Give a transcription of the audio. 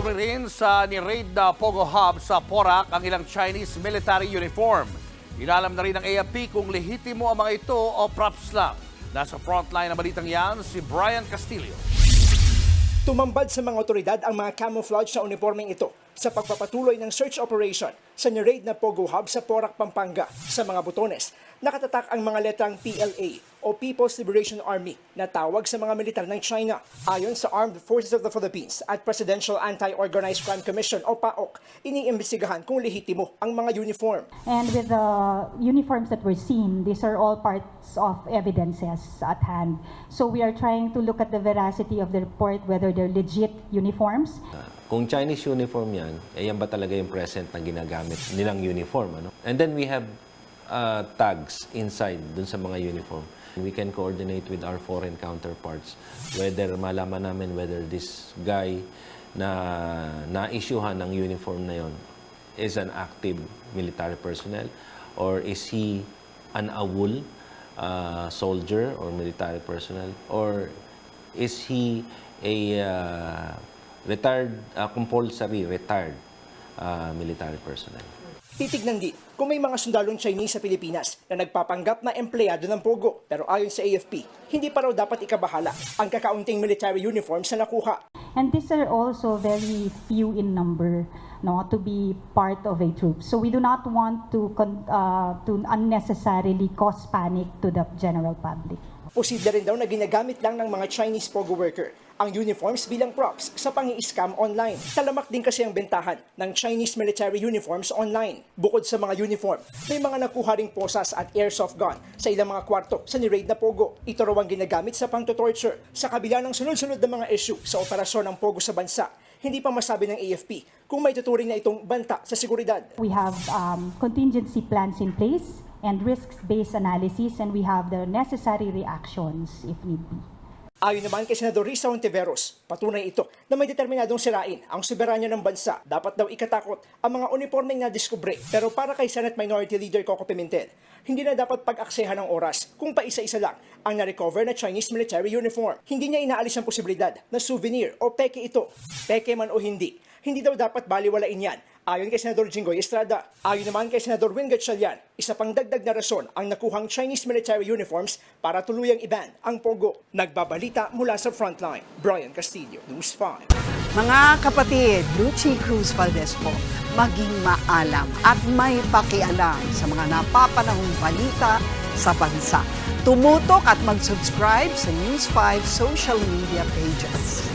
Kasabay rin sa ni-raid na Pogo Hub sa Porac ang ilang Chinese military uniform. Inalam na rin ng AFP kung lehitimo ang mga ito o props lang. Nasa frontline na balitang yan si Brian Castillo. Tumambad sa mga otoridad ang mga camouflage na uniformeng ito sa pagpapatuloy ng search operation sa ni-raid na Pogo Hub sa Porac, Pampanga. Sa mga butones, nakatatak ang mga letrang PLA o People's Liberation Army na tawag sa mga militar ng China. Ayon sa Armed Forces of the Philippines at Presidential Anti-Organized Crime Commission o PAOK, iniimbestigahan kung lehitimo ang mga uniform. And with the uniforms that we're seeing, these are all parts of evidences at hand. So we are trying to look at the veracity of the report, whether they're legit uniforms. Kung Chinese uniform yan, yan ba talaga yung present na ginagamit nilang uniform? Ano? And then we have tags inside dun sa mga uniform. We can coordinate with our foreign counterparts whether malaman namin whether this guy na na-issuehan ng uniform na yon is an active military personnel or is he an AWOL soldier or military personnel or is he a compulsory retired military personnel. Titignan din kung may mga sundalong Chinese sa Pilipinas na nagpapanggap na empleyado ng Pogo. Pero ayon sa AFP, hindi pa raw dapat ikabahala ang kakaunting military uniforms na nakuha. And these are also very few in number, no, to be part of a troop. So we do not want to unnecessarily cause panic to the general public. Posible rin daw na ginagamit lang ng mga Chinese Pogo worker ang uniforms bilang props sa pangi-scam online. Talamak din kasi ang bentahan ng Chinese military uniforms online. Bukod sa mga uniform, may mga nakuha ring posas at airsoft gun sa ilang mga kwarto sa ni-raid na Pogo. Ito raw ang ginagamit sa pang-torture sa kabila ng sunod-sunod na mga issue sa operasyon ng Pogo sa bansa. Hindi pa masabi ng AFP kung may tuturing na itong banta sa seguridad. We have contingency plans in place and risks-based analysis, and we have the necessary reactions if need be. Ayon naman kay Senador Risa Hontiveros, patunay ito na may determinadong sirain ang soberanya ng bansa. Dapat daw ikatakot ang mga uniformeng nadiskubre. Pero para kay Senate Minority Leader Coco Pimentel, hindi na dapat pag-aksehan ng oras kung paisa-isa lang ang na-recover na Chinese military uniform. Hindi niya inaalis ang posibilidad na souvenir o peke ito. Peke man o hindi daw dapat baliwalain yan. Ayon kay Senador Jinggoy Estrada. Ayon naman kay Senador Win Gatchalian, isa pang dagdag na rason ang nakuhang Chinese military uniforms para tuluyang i-ban ang Pogo. Nagbabalita mula sa frontline, Brian Castillo, News 5. Mga kapatid, Lucy Cruz Valdez po, maging maalam at may pakialam sa mga napapanahong balita sa bansa. Tumutok at mag-subscribe sa News 5 social media pages.